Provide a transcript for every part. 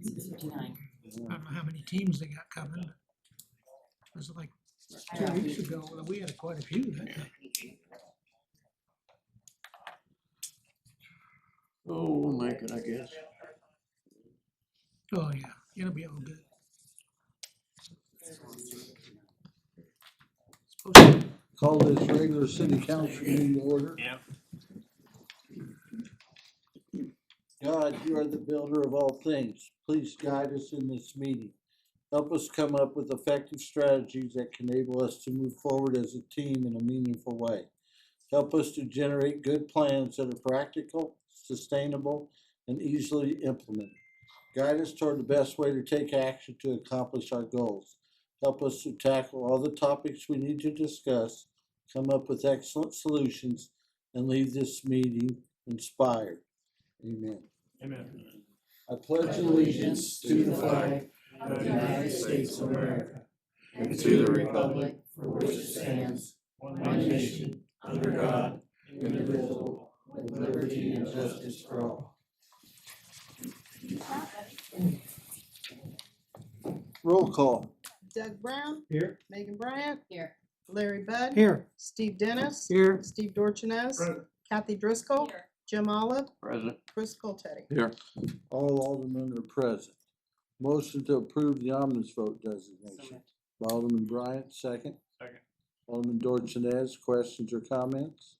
6:59. I don't know how many teams they got coming. It was like 2 weeks ago, we had quite a few that day. Oh, we'll make it, I guess. Oh, yeah, it'll be all good. Call this regular city council meeting to order. Yeah. God, you are the builder of all things. Please guide us in this meeting. Help us come up with effective strategies that can enable us to move forward as a team in a meaningful way. Help us to generate good plans that are practical, sustainable, and easily implemented. Guide us toward the best way to take action to accomplish our goals. Help us to tackle all the topics we need to discuss, come up with excellent solutions, and leave this meeting inspired. Amen. Amen. I pledge allegiance to the flag of the United States of America and to the republic for which it stands, one nation, under God, indivisible, with liberty and justice for all. Roll call. Doug Brown. Here. Megan Bryant. Here. Larry Bud. Here. Steve Dennis. Here. Steve Dorchenez. Kathy Driscoll. Here. Jim Olive. Present. Chris Coltetti. Here. All aldermen are present. Motion to approve the omnibus vote designation. By Alderman Bryant, second. Second. Alderman Dorchenez, questions or comments?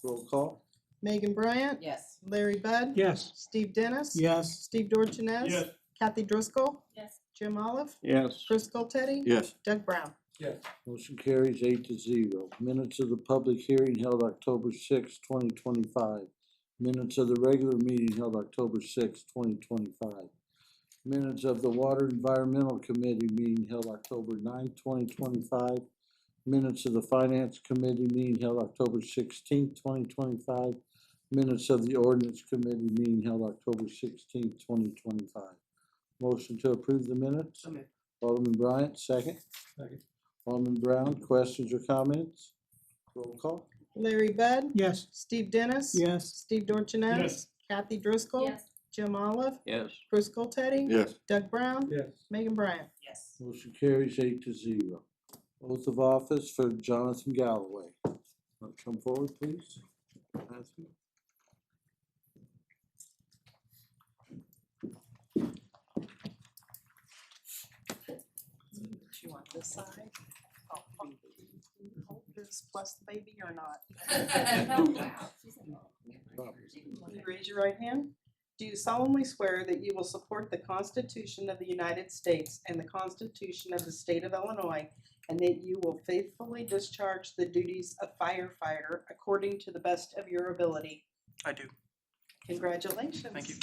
Roll call. Megan Bryant. Yes. Larry Bud. Yes. Steve Dennis. Yes. Steve Dorchenez. Yes. Kathy Driscoll. Yes. Jim Olive. Yes. Chris Coltetti. Yes. Doug Brown. Motion carries 8-0. Minutes of the public hearing held October 6, 2025. Minutes of the regular meeting held October 6, 2025. Minutes of the Water Environmental Committee meeting held October 9, 2025. Minutes of the Finance Committee meeting held October 16, 2025. Minutes of the Ordinance Committee meeting held October 16, 2025. Motion to approve the minutes. So moved. Alderman Bryant, second. Second. Alderman Brown, questions or comments? Roll call. Larry Bud. Yes. Steve Dennis. Yes. Steve Dorchenez. Yes. Kathy Driscoll. Yes. Jim Olive. Yes. Chris Coltetti. Yes. Doug Brown. Yes. Megan Bryant. Yes. Motion carries 8-0. Oath of office for Jonathan Galloway. Come forward, please. Matthew. Do you want this side? Oh, hold this plus the baby or not? You raise your right hand. Do you solemnly swear that you will support the Constitution of the United States and the Constitution of the State of Illinois, and that you will faithfully discharge the duties of firefighter according to the best of your ability? I do. Congratulations. Thank you.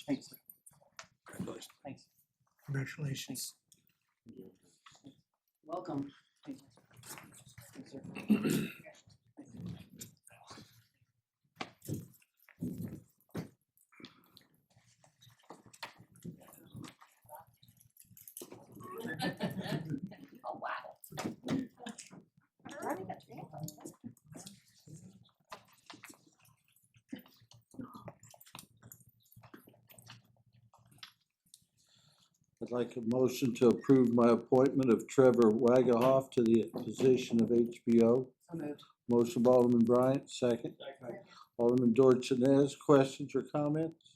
Congratulations. Thanks. Thanks. Congratulations. Welcome. Oh, wow. I'd like a motion to approve my appointment of Trevor Wagahoff to the position of HBO. So moved. Motion by Alderman Bryant, second. Alderman Dorchenez, questions or comments?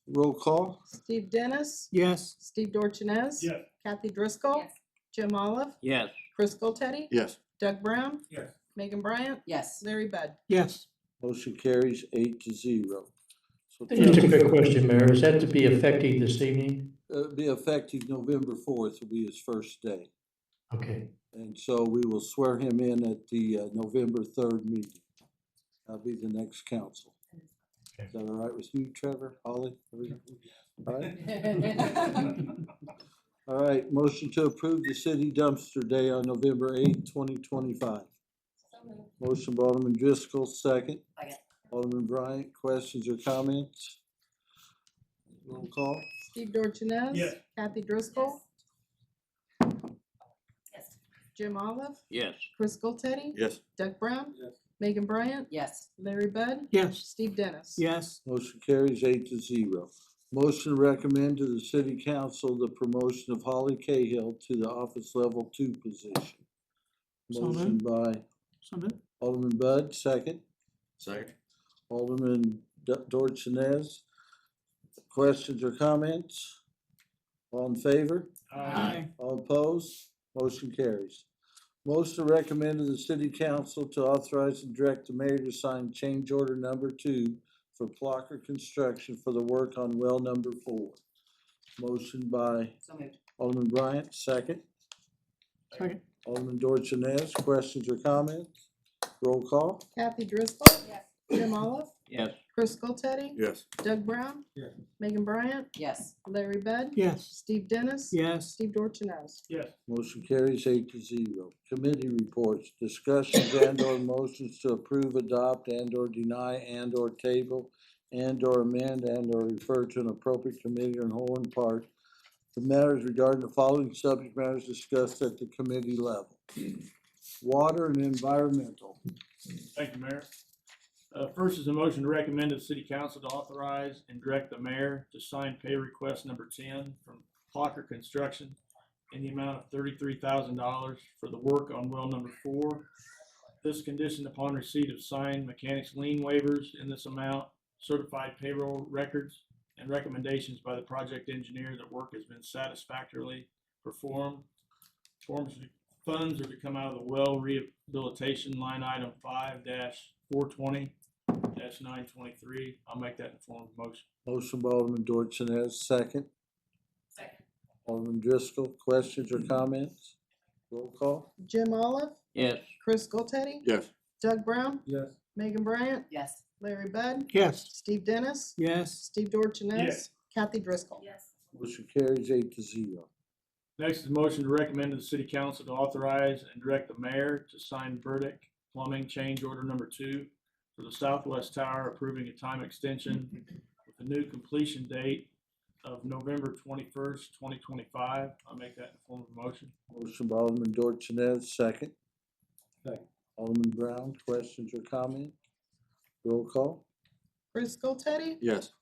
Roll call. Steve Dennis. Yes. Steve Dorchenez. Yes. Kathy Driscoll. Yes. Jim Olive. Yes. Chris Coltetti. Yes. Doug Brown. Yes. Megan Bryant. Yes. Larry Bud. Yes. Motion carries 8-0. So Just a quick question, Mayor. Is that to be effective this evening? be effective November 4th will be his first day. Okay. And so we will swear him in at the November 3rd meeting. That'll be the next council. Okay. Is that all right with you, Trevor, Holly? All right. All right, motion to approve the city dumpster day on November 8th, 2025. Motion by Alderman Driscoll, second. Second. Alderman Bryant, questions or comments? Roll call. Steve Dorchenez. Yes. Kathy Driscoll. Jim Olive, Yes. Chris Teddy, Yes. Doug Brown, Yes. Megan Bryant, Yes. Larry Bud, Yes. Steve Dennis. Yes. Motion carries 8-0. Motion to recommend to the city council the promotion of Holly Cahill to the office level 2 position. So Motion by So moved. Alderman Bud, second. Second. Alderman Dorchenez. Questions or comments? All in favor? Aye. All opposed? Motion carries. Motion to recommend to the city council to authorize and direct the mayor to sign change order number 2 for Plocher Construction for the work on well number 4. Motion by So moved. Alderman Bryant, second. Second. Alderman Dorchenez, questions or comments? Roll call. Kathy Driscoll, Yes. Jim Olive, Yes. Chris Teddy, Yes. Doug Brown, Yes. Megan Bryant, Yes. Larry Bud, Yes. Steve Dennis, Yes. Steve Dorchenez. Yes. Motion carries 8-0. Committee reports, discussions and/or motions to approve, adopt, and/or deny, and/or table, and/or amend, and/or refer to an appropriate committee or in whole or in part the matters regarding the following subject matters discussed at the committee level. Water and environmental. Thank you, Mayor. First is a motion to recommend to the city council to authorize and direct the mayor to sign pay request number 10 from Plocher Construction in the amount of $33,000 for the work on well number 4. This conditioned upon receipt of signed mechanics lien waivers in this amount, certified payroll records, and recommendations by the project engineer that work has been satisfactorily performed. Funds are to come out of the well rehabilitation line item 5-420-923. I'll make that in form of motion. Motion by Alderman Dorchenez, second. Second. Alderman Driscoll, questions or comments? Roll call. Jim Olive, Yes. Chris Teddy, Yes. Doug Brown, Yes. Megan Bryant, Yes. Larry Bud, Yes. Steve Dennis, Yes. Steve Dorchenez, Yes. Kathy Driscoll. Yes. Motion carries 8-0. Next is a motion to recommend to the city council to authorize and direct the mayor to sign verdict plumbing change order number 2 for the southwest tower, approving a time extension with a new completion date of November 21st, 2025. I'll make that in form of motion. Motion by Alderman Dorchenez, second. Second. Alderman Brown, questions or comments? Roll call. Chris Teddy, Yes.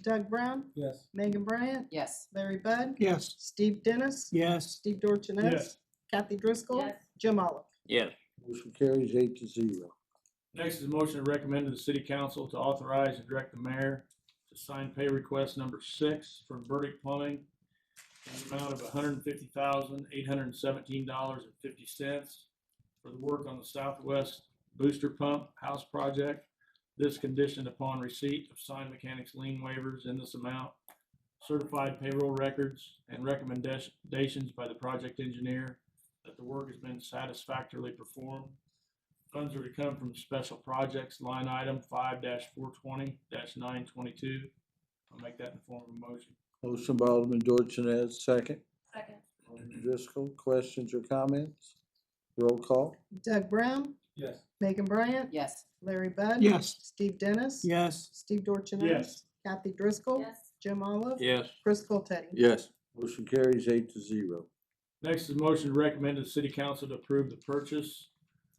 Doug Brown, Yes. Megan Bryant, Yes. Larry Bud, Yes. Steve Dennis, Yes. Steve Dorchenez, Yes. Kathy Driscoll, Yes. Jim Olive. Yes. Motion carries 8-0. Next is a motion to recommend to the city council to authorize and direct the mayor to sign pay request number 6 from Verdict Plumbing in the amount of $150,817.50 for the work on the southwest booster pump house project. This conditioned upon receipt of signed mechanics lien waivers in this amount, certified payroll records, and recommendations by the project engineer that the work has been satisfactorily performed. Funds are to come from special projects line item 5-420-922. I'll make that in the form of a motion. Motion by Alderman Dorchenez, second. Second. Alderman Driscoll, questions or comments? Roll call. Doug Brown, Yes. Megan Bryant, Yes. Larry Bud. Yes. Steve Dennis. Yes. Steve Dorchenez. Yes. Kathy Driscoll. Yes. Jim Olive. Yes. Chris Teddy. Yes. Motion carries 8-0. Next is a motion to recommend to the city council to approve the purchase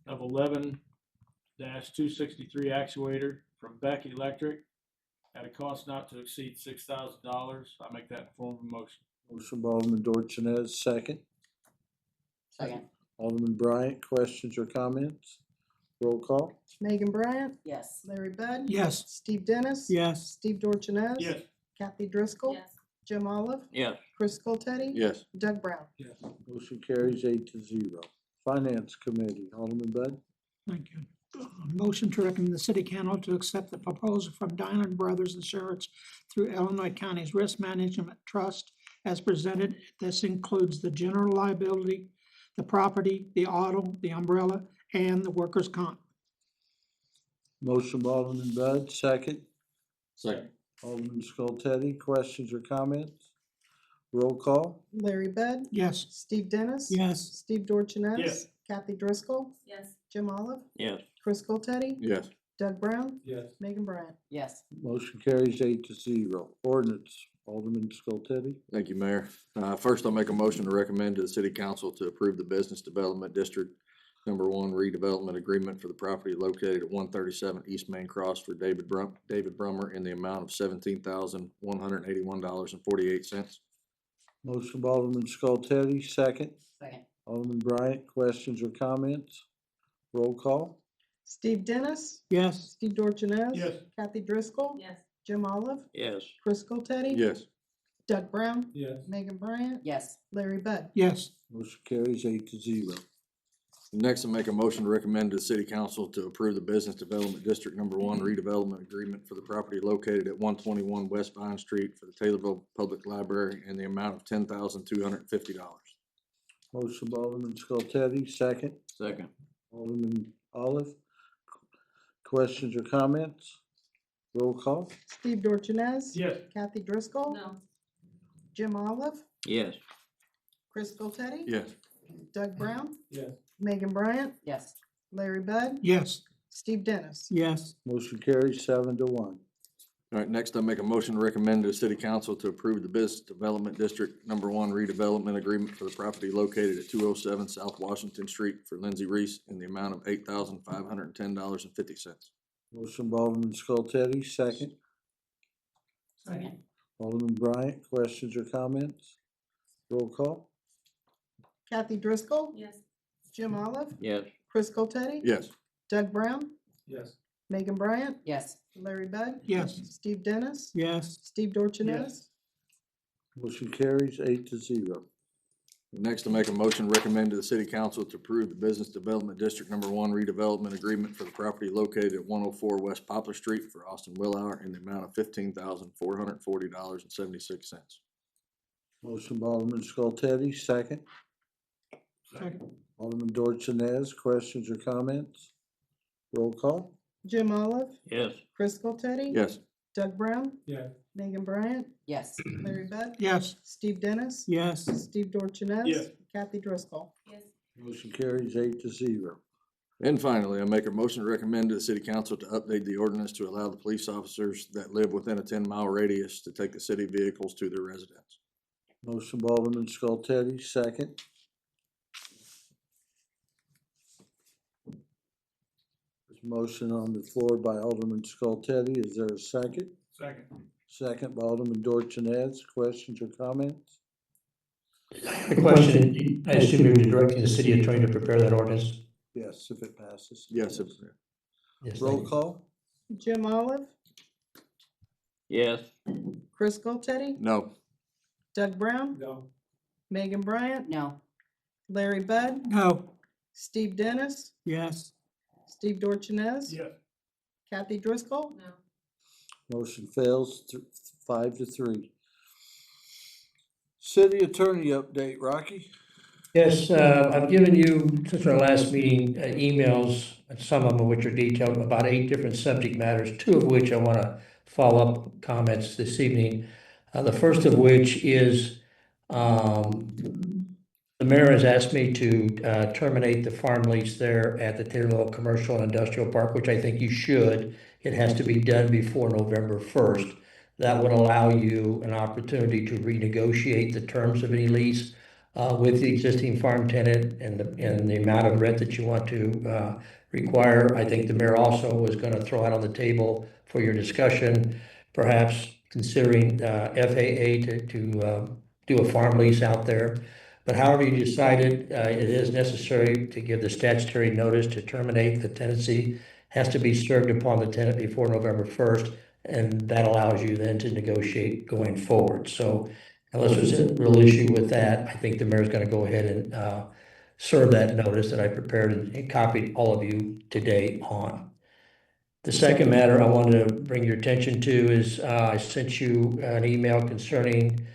of 11-263 actuator from Beck Electric at a cost not to exceed $6,000. I make that in form of a motion. Motion by Alderman Dorchenez, second. Second. Alderman Bryant, questions or comments? Roll call. Megan Bryant, Yes. Larry Bud. Yes. Steve Dennis. Yes. Steve Dorchenez. Yes. Kathy Driscoll. Yes. Jim Olive. Yes. Chris Teddy. Yes. Doug Brown. Yes. Motion carries 8-0. Finance Committee, Alderman Bud. Thank you. Motion to recommend the city council to accept the proposal from Diner Brothers Insurance through Illinois County's Risk Management Trust as presented. This includes the general liability, the property, the auto, the umbrella, and the workers' comp. Motion by Alderman Bud, second. Second. Alderman Teddy, questions or comments? Roll call. Larry Bud. Yes. Steve Dennis. Yes. Steve Dorchenez. Yes. Kathy Driscoll. Yes. Jim Olive. Yes. Chris Teddy. Yes. Doug Brown. Yes. Megan Bryant. Yes. Motion carries 8-0. Ordinance Alderman Skoltedi. Thank you, Mayor. First, I'll make a motion to recommend to the city council to approve the Business Development District Number 1 redevelopment agreement for the property located at 137 East Main Cross for David Brummer in the amount of $17,181.48. Motion by Alderman Skoltedi, second. Second. Alderman Bryant, questions or comments? Roll call. Steve Dennis, Yes. Steve Dorchenez. Yes. Kathy Driscoll. Yes. Jim Olive, Yes. Chris Skoltedi. Yes. Doug Brown, Yes. Megan Bryant, Yes. Larry Bud. Yes. Motion carries 8-0. Next, I'll make a motion to recommend to the city council to approve the Business Development District Number 1 redevelopment agreement for the property located at 121 West Vine Street for the Taylorville Public Library in the amount of $10,250. Motion by Alderman Skoltedi, second. Second. Alderman Olive. Questions or comments? Roll call. Steve Dorchenez. Yes. Kathy Driscoll. No. Jim Olive, Yes. Chris Skoltedi. Yes. Doug Brown, Yes. Megan Bryant, Yes. Larry Bud, Yes. Steve Dennis. Yes. Motion carries 7-1. All right, next I make a motion to recommend to the city council to approve the Business Development District Number 1 redevelopment agreement for the property located at 207 South Washington Street for Lindsay Reese in the amount of $8,510.50. Motion by Alderman Skoltedi, second. Second. Alderman Bryant, questions or comments? Roll call. Kathy Driscoll, Yes. Jim Olive, Yes. Chris Skoltedi. Yes. Doug Brown, Yes. Megan Bryant, Yes. Larry Bud, Yes. Steve Dennis, Yes. Steve Dorchenez. Motion carries 8-0. Next, I make a motion to recommend to the city council to approve the Business Development District Number 1 redevelopment agreement for the property located at 104 West Poplar Street for Austin Willauer in the amount of $15,440.76. Motion by Alderman Skoltedi, second. Second. Alderman Dorchenez, questions or comments? Roll call. Jim Olive, Yes. Chris Skoltedi. Yes. Doug Brown, Yes. Megan Bryant, Yes. Larry Bud, Yes. Steve Dennis, Yes. Steve Dorchenez. Yes. Kathy Driscoll. Yes. Motion carries 8-0. And finally, I make a motion to recommend to the city council to update the ordinance to allow the police officers that live within a 10-mile radius to take the city vehicles to their residence. Motion by Alderman Skoltedi, second. There's a motion on the floor by Alderman Skoltedi. Is there a second? Second. Second by Alderman Dorchenez. Questions or comments? The question, I assume you're directing the city attorney to prepare that ordinance? Yes, if it passes. Yes. Yes, Roll thank you. call. Jim Olive, Yes. Chris Skoltedi, No. Doug Brown, No. Megan Bryant, No. Larry Bud, No. Steve Dennis, Yes. Steve Dorchenez. Yes. Kathy Driscoll. No. Motion fails 5-3. City attorney update, Rocky. Yes, I've given you, since our last meeting, emails, and some of them which are detailed, about 8 different subject matters, 2 of which I want to follow up comments this evening. The first of which is the mayor has asked me to terminate the farm lease there at the Taylorville Commercial and Industrial Park, which I think you should. It has to be done before November 1st. That would allow you an opportunity to renegotiate the terms of any lease with the existing farm tenant and the amount of rent that you want to require. I think the mayor also was going to throw out on the table for your discussion, perhaps considering FAA to do a farm lease out there. But however you decided, it is necessary to give the statutory notice to terminate the tenancy. Has to be served upon the tenant before November 1st, and that allows you then to negotiate going forward. So unless there's a real issue with that, I think the mayor's going to go ahead and serve that notice that I prepared and copied all of you today on. The second matter I wanted to bring your attention to is I sent you an email concerning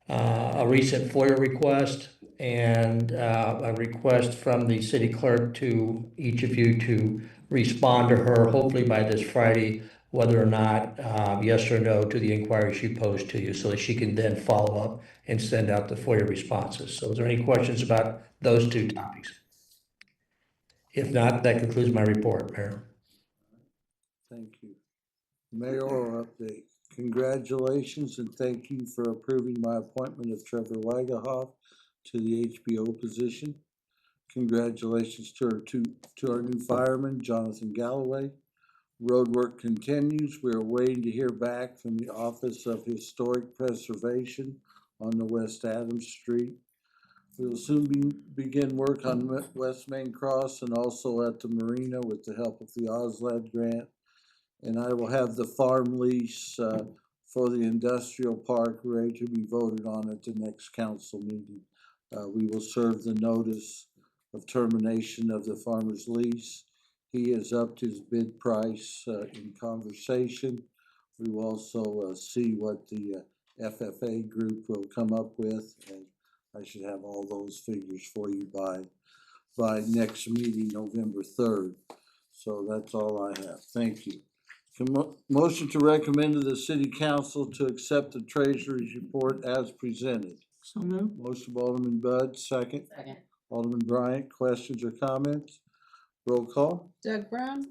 a recent FOIA request and a request from the city clerk to each of you to respond to her, hopefully by this Friday, whether or not yes or no to the inquiry she posed to you, so that she can then follow up and send out the FOIA responses. So is there any questions about those 2 topics? If not, that concludes my report, Mayor. Thank you. Mayoral update. Congratulations and thank you for approving my appointment of Trevor Wagahoff to the HBO position. Congratulations to our new fireman, Jonathan Galloway. Road work continues. We are waiting to hear back from the Office of Historic Preservation on the West Adams Street. We will soon begin work on West Main Cross and also at the marina with the help of the OSLAD grant. And I will have the farm lease for the industrial park ready to be voted on at the next council meeting. We will serve the notice of termination of the farmer's lease. He has upped his bid price in conversation. We will also see what the FFA group will come up with, and I should have all those figures for you by next meeting, November 3rd. So that's all I have. Thank you. Motion to recommend to the city council to accept the treasurer's report as presented. So moved. Motion by Alderman Bud, second. Second. Alderman Bryant, questions or comments? Roll call. Doug Brown,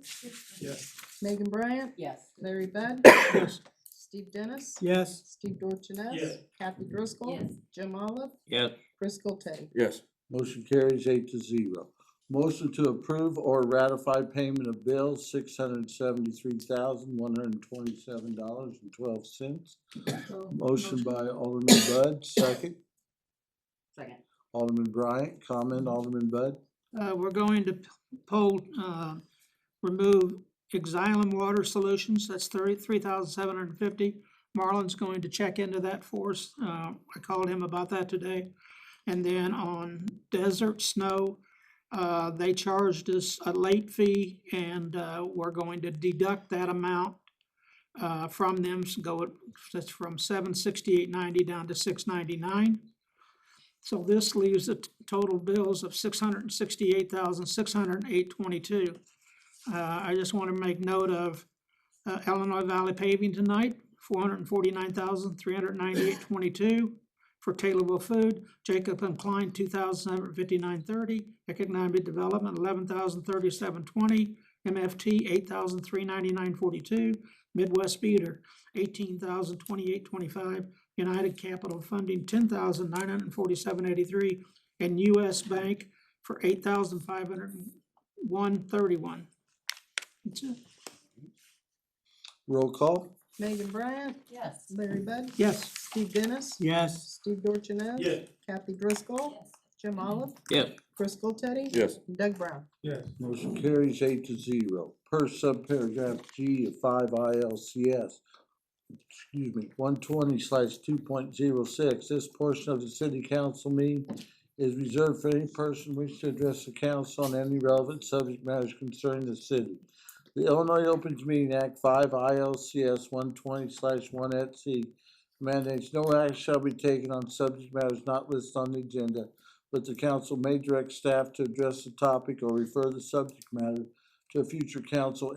Yes. Megan Bryant, Yes. Larry Bud, Yes. Steve Dennis, Yes. Steve Dorchenez, Yes. Kathy Driscoll, Yes. Jim Olive, Yes. Driscoll Teddy. Yes. Motion carries 8-0. Motion to approve or ratify payment of bills, $673,127.12. Motion by Alderman Bud, second. Second. Alderman Bryant, comment, Alderman Bud? We're going to remove Xylem Water Solutions, that's $33,750. Marlon's going to check into that for us. I called him about that today. And then on Desert Snow, they charged us a late fee, and we're going to deduct that amount from them, that's from $768.90 down to $699. So this leaves the total bills of $668,608.22. I just want to make note of Illinois Valley Paving tonight, $449,398.22. For Taylorville Food, Jacob and Klein, $2,759.30. Economic Development, $11,037.20. MFT, $8,399.42. Midwest Beater, $18,028.25. United Capital Funding, $10,947.83. And US Bank for $8,501.31. That's it. Roll call. Megan Bryant, Yes. Larry Bud, Yes. Steve Dennis, Yes. Steve Dorchenez, Yes. Kathy Driscoll, Yes. Jim Olive, Yes. Driscoll Teddy, Yes. Doug Brown. Yes. Motion carries 8-0. Per subparagraph G of 5 ILCS, 120/2.06, this portion of the city council meeting is reserved for any person wishing to address the council on any relevant subject matters concerning the city. The Illinois Open Meeting Act 5 ILCS 120/1 et C mandates no action shall be taken on subject matters not listed on the agenda, but the council may direct staff to address the topic or refer the subject matter to a future council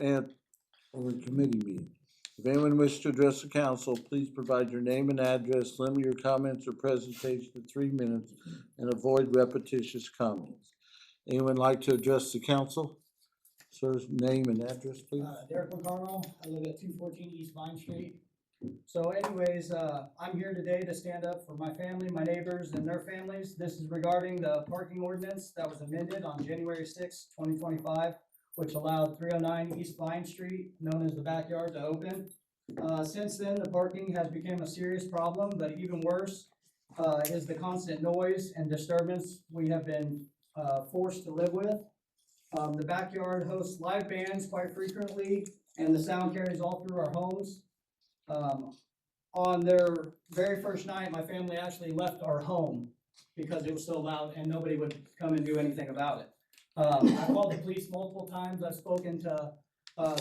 or committee meeting. If anyone wishes to address the council, please provide your name and address, limit your comments or presentation to 3 minutes, and avoid repetitious comments. Anyone like to address the council? Sir's name and address, please. Derek McConnell, I live at 214 East Vine Street. So anyways, I'm here today to stand up for my family, my neighbors, and their families. This is regarding the parking ordinance that was amended on January 6, 2025, which allowed 309 East Vine Street, known as the backyard, to open. Since then, the parking has become a serious problem, but even worse is the constant noise and disturbance we have been forced to live with. The backyard hosts live bands quite frequently, and the sound carries all through our homes. On their very first night, my family actually left our home because it was so loud and nobody would come and do anything about it. I called the police multiple times. I've spoken to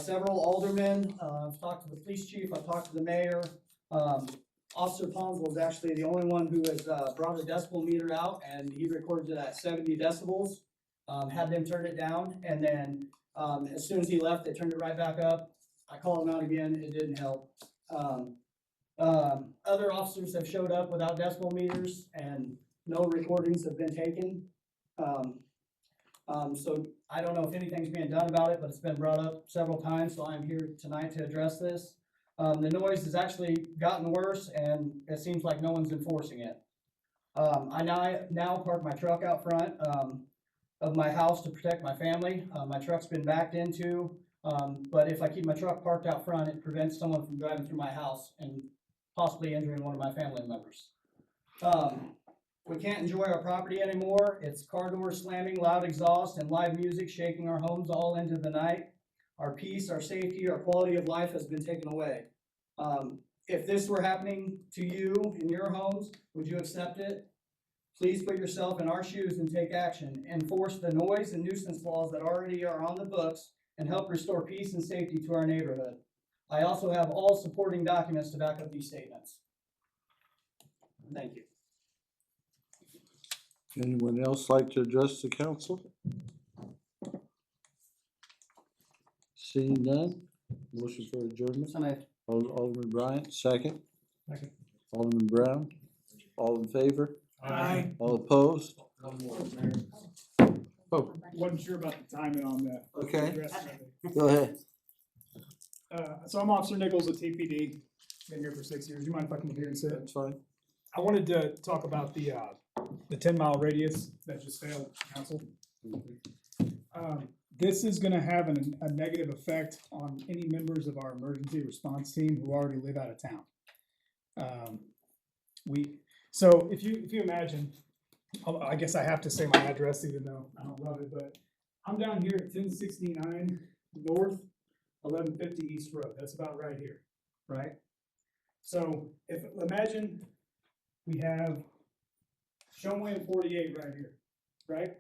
several aldermen. I've talked to the police chief. I've talked to the mayor. Officer Pons was actually the only one who has brought a decibel meter out, and he recorded it at 70 decibels. Had them turn it down, and then as soon as he left, they turned it right back up. I called him out again. It didn't help. Other officers have showed up without decibel meters, and no recordings have been taken. So I don't know if anything's being done about it, but it's been brought up several times, so I'm here tonight to address this. The noise has actually gotten worse and it seems like no one's enforcing it. I now park my truck out front, of my house to protect my family. My truck's been backed into, but if I keep my truck parked out front, it prevents someone from driving through my house and possibly injuring one of my family members. We can't enjoy our property anymore. It's car doors slamming, loud exhaust, and live music shaking our homes all into the night. Our peace, our safety, our quality of life has been taken away. If this were happening to you in your homes, would you accept it? Please put yourself in our shoes and take action. Enforce the noise and nuisance laws that already are on the books and help restore peace and safety to our neighborhood. I also have all supporting documents to back up these statements. Thank you. Anyone else like to address the council? Seeing none, motion for adjournment. So moved. Alderman Bryant, second. Second. Alderman Brown, all in favor? Aye. All opposed? Oh, Wasn't sure about the timing on that. okay, go ahead. So I'm Officer Nichols with TPD, been here for 6 years. You mind if I come here and sit? That's fine. I wanted to talk about the 10-mile radius that just failed council. This is gonna have a negative effect on any members of our emergency response team who already live out of town. So if you imagine, I guess I have to say my address even though I don't love it, but I'm down here at 1069 North, 1150 East Road. That's about right here, right? So imagine we have Shumway and 48 right here, right?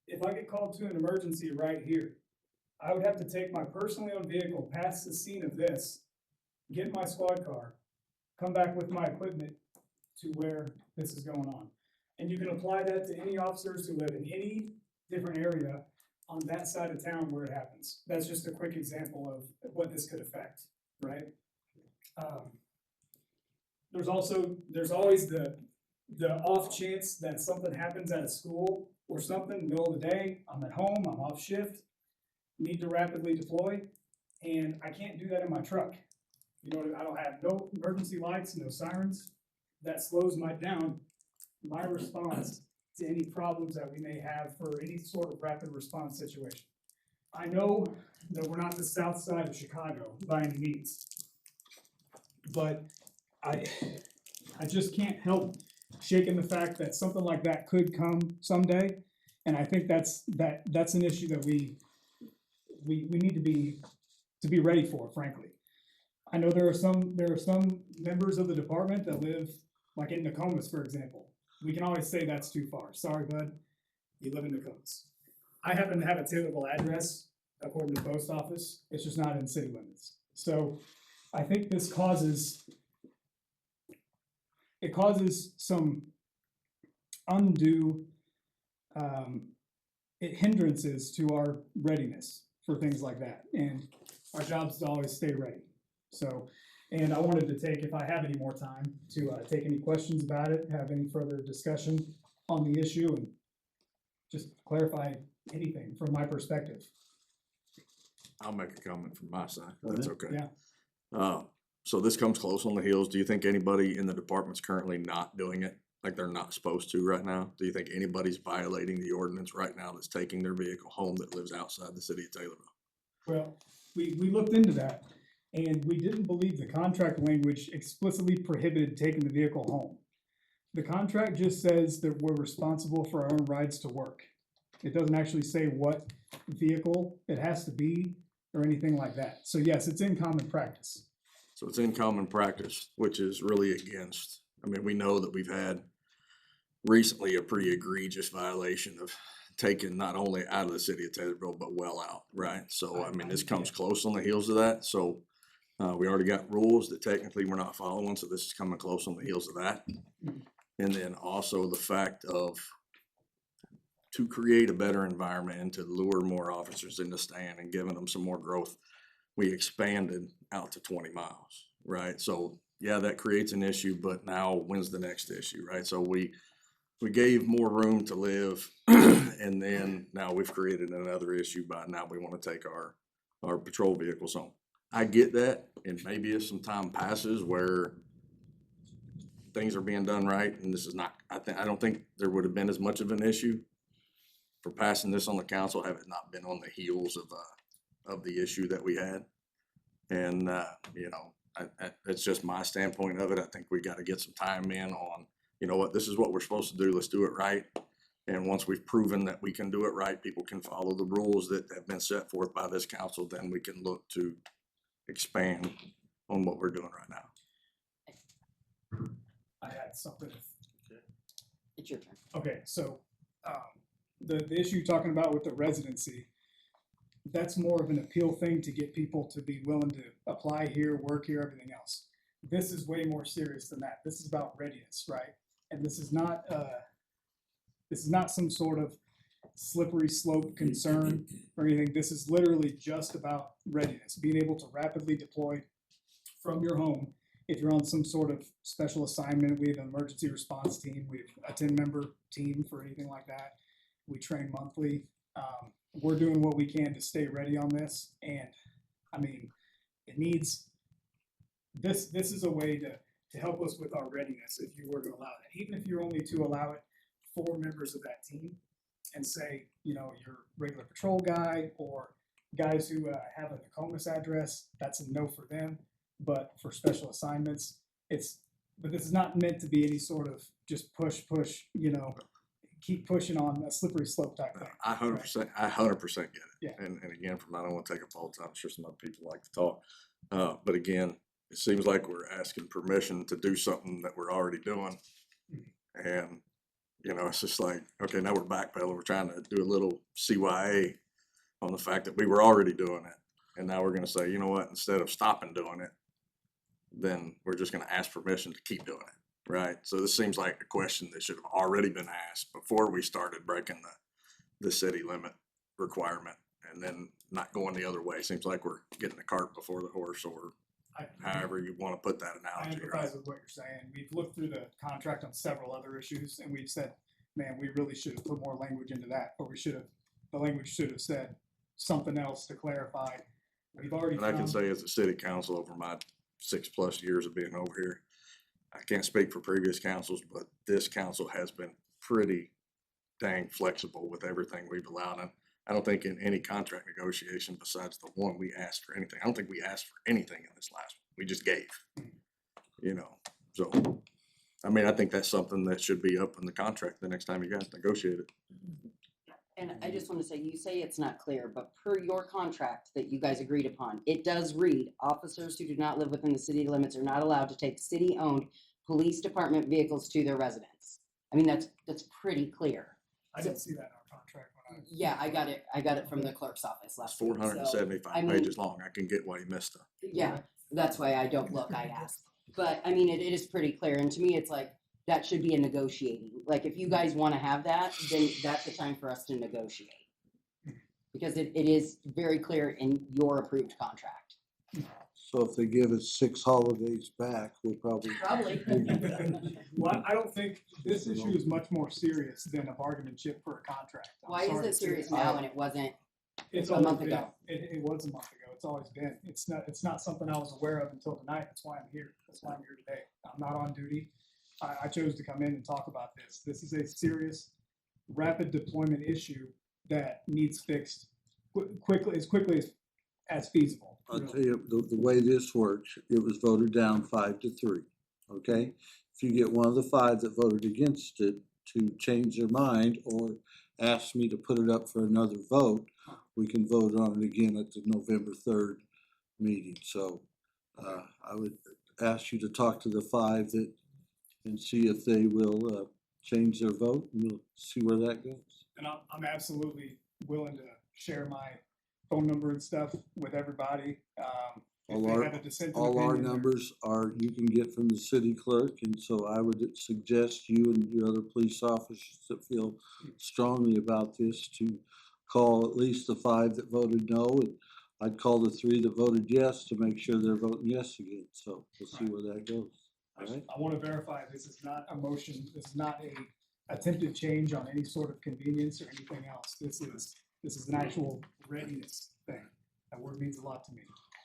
If I get called to an emergency right here, I would have to take my personally owned vehicle past the scene of this, get in my squad car, come back with my equipment to where this is going on. And you can apply that to any officers who live in any different area on that side of town where it happens. That's just a quick example of what this could affect, right? There's always the off chance that something happens at a school or something, middle of the day, I'm at home, I'm off shift, need to rapidly deploy, and I can't do that in my truck. You know, I don't have no emergency lights, no sirens. That slows down my response to any problems that we may have for any sort of rapid response situation. I know that we're not the south side of Chicago by any means, but I just can't help shaking the fact that something like that could come someday, and I think that's an issue that we need to be ready for, frankly. I know there are some members of the department that live like in Nokomis, for example. We can always say that's too far. Sorry, bud, you live in Nokomis. I happen to have a Taylorville address according to the post office. It's just not in city limits. So I think this causes some undue hindrances to our readiness for things like that. And our job is to always stay ready. So, and I wanted to take, if I have any more time, to take any questions about it, have any further discussion on the issue, and just clarify anything from my perspective. I'll make a comment from my side, if that's okay. Yeah. So this comes close on the heels. Do you think anybody in the department's currently not doing it? Like they're not supposed to right now? Do you think anybody's violating the ordinance right now that's taking their vehicle home that lives outside the city of Taylorville? Well, we looked into that, and we didn't believe the contract language explicitly prohibited taking the vehicle home. The contract just says that we're responsible for our own rides to work. It doesn't actually say what vehicle it has to be or anything like that. So yes, it's in common practice. So it's in common practice, which is really against, I mean, we know that we've had recently a pretty egregious violation of taking not only out of the city of Taylorville, but well out, right? So, I mean, this comes close on the heels of that. So we already got rules that technically we're not following, so this is coming close on the heels of that. And then also the fact of to create a better environment and to lure more officers into stand and giving them some more growth, we expanded out to 20 miles, right? So yeah, that creates an issue, but now when's the next issue, right? So we gave more room to live and then now we've created another issue by now we want to take our patrol vehicles home. I get that, and maybe if some time passes where things are being done right, and this is not, I don't think there would have been as much of an issue for passing this on the council, have it not been on the heels of the issue that we had. And, you know, that's just my standpoint of it. I think we gotta get some time in on, you know what, this is what we're supposed to do, let's do it right. And once we've proven that we can do it right, people can follow the rules that have been set forth by this council, then we can look to expand on what we're doing right now. I had something. It's your turn. Okay, so, the issue you're talking about with the residency, that's more of an appeal thing to get people to be willing to apply here, work here, everything else. This is way more serious than that. This is about readiness, right? And this is not some sort of slippery slope concern or anything. This is literally just about readiness, being able to rapidly deploy from your home. If you're on some sort of special assignment, we have an emergency response team, we have a 10-member team for anything like that. We train monthly. We're doing what we can to stay ready on this. And I mean, it needs, this is a way to help us with our readiness if you were to allow that. Even if you're only to allow it 4 members of that team and say, you know, your regular patrol guy or guys who have a Nokomis address, that's a no for them. But for special assignments, but this is not meant to be any sort of just push, you know, keep pushing on a slippery slope type thing. I 100% get it. Yeah. And again, I don't want to take up all the time. I'm sure some other people like to talk. But again, it seems like we're asking permission to do something that we're already doing. And, you know, it's just like, okay, now we're backpedaling. We're trying to do a little CYA on the fact that we were already doing it. And now we're going to say, you know what, instead of stopping doing it, then we're just going to ask permission to keep doing it, right? So this seems like a question that should have already been asked before we started breaking the city limit requirement and then not going the other way. Seems like we're getting the cart before the horse, or however you want to put that I analogy, right? empathize with what you're saying. We've looked through the contract on several other issues and we've said, man, we really should have put more language into that, or the language should have said something else to clarify. We've already And I can found, say as a city council over my 6+ years of being over here, I can't speak for previous councils, but this council has been pretty dang flexible with everything we've allowed. And I don't think in any contract negotiation besides the one we asked for anything, I don't think we asked for anything in this last one. We just gave, you know. So, I mean, I think that's something that should be up in the contract the next time you guys negotiate it. And I just want to say, you say it's not clear, but per your contract that you guys agreed upon, it does read, officers who do not live within the city limits are not allowed to take city-owned police department vehicles to their residence. I mean, that's pretty clear. I didn't see that in our contract when I. Yeah, I got it from the clerk's office It's last week. 475 I mean- pages long. I can get why you missed stuff. Yeah, that's why I don't look, I ask. But I mean, it is pretty clear. And to me, it's like, that should be a negotiating. Like, if you guys want to have that, then that's the time for us to negotiate. Because it is very clear in your approved contract. So if they give us 6 holidays back, we'll probably. Probably. Well, I don't think, this issue is much more serious than a bargaining chip for a contract. I'm Why is sorry it to say serious that. now and it wasn't? It's a always month been. ago? It was a month ago. It's always been. It's not something I was aware of until tonight. That's why I'm here. That's why I'm here today. I'm not on duty. I chose to come in and talk about this. This is a serious, rapid deployment issue that needs fixed quickly as feasible. I'll tell you, the way this works, it was voted down 5-3, okay? If you get one of the 5 that voted against it to change their mind or ask me to put it up for another vote, we can vote on it again at the November 3rd meeting. So I would ask you to talk to the 5 and see if they will change their vote, and we'll see where that goes. And I'm absolutely willing to share my phone number and stuff with everybody. If All they our- have a dissenting All our opinion or- numbers you can get from the city clerk, and so I would suggest you and your other police officers that feel strongly about this to call at least the 5 that voted no, and I'd call the 3 that voted yes to make sure they're voting yes again, so we'll see where that goes. All right? I want to verify this is not a motion, this is not a attempted change on any sort of convenience or anything else. This is an actual readiness thing. That word means a lot to me.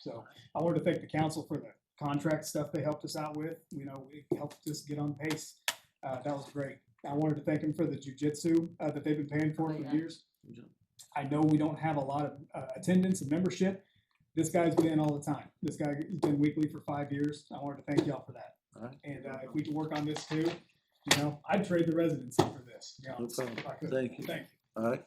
So I wanted to thank the council for the contract stuff they helped us out with. You know, it helped us get on pace. That was great. I wanted to thank them for the jujitsu that they've been paying for years. I know we don't have a lot of attendance and membership. This guy's been in all the time. This guy's been weekly for 5 years. I wanted to thank y'all for that. Alright. And if we can work on this too, you know, I'd trade the residency for this. to be No honest, problem. if I could. Thank you. Thank you. All right.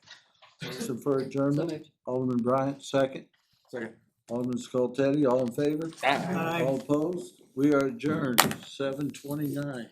Motion for adjournment. moved. Alderman Bryant, second. Second. Alderman Skoltedi, all in favor? Aye. All opposed? We are adjourned, 7:29.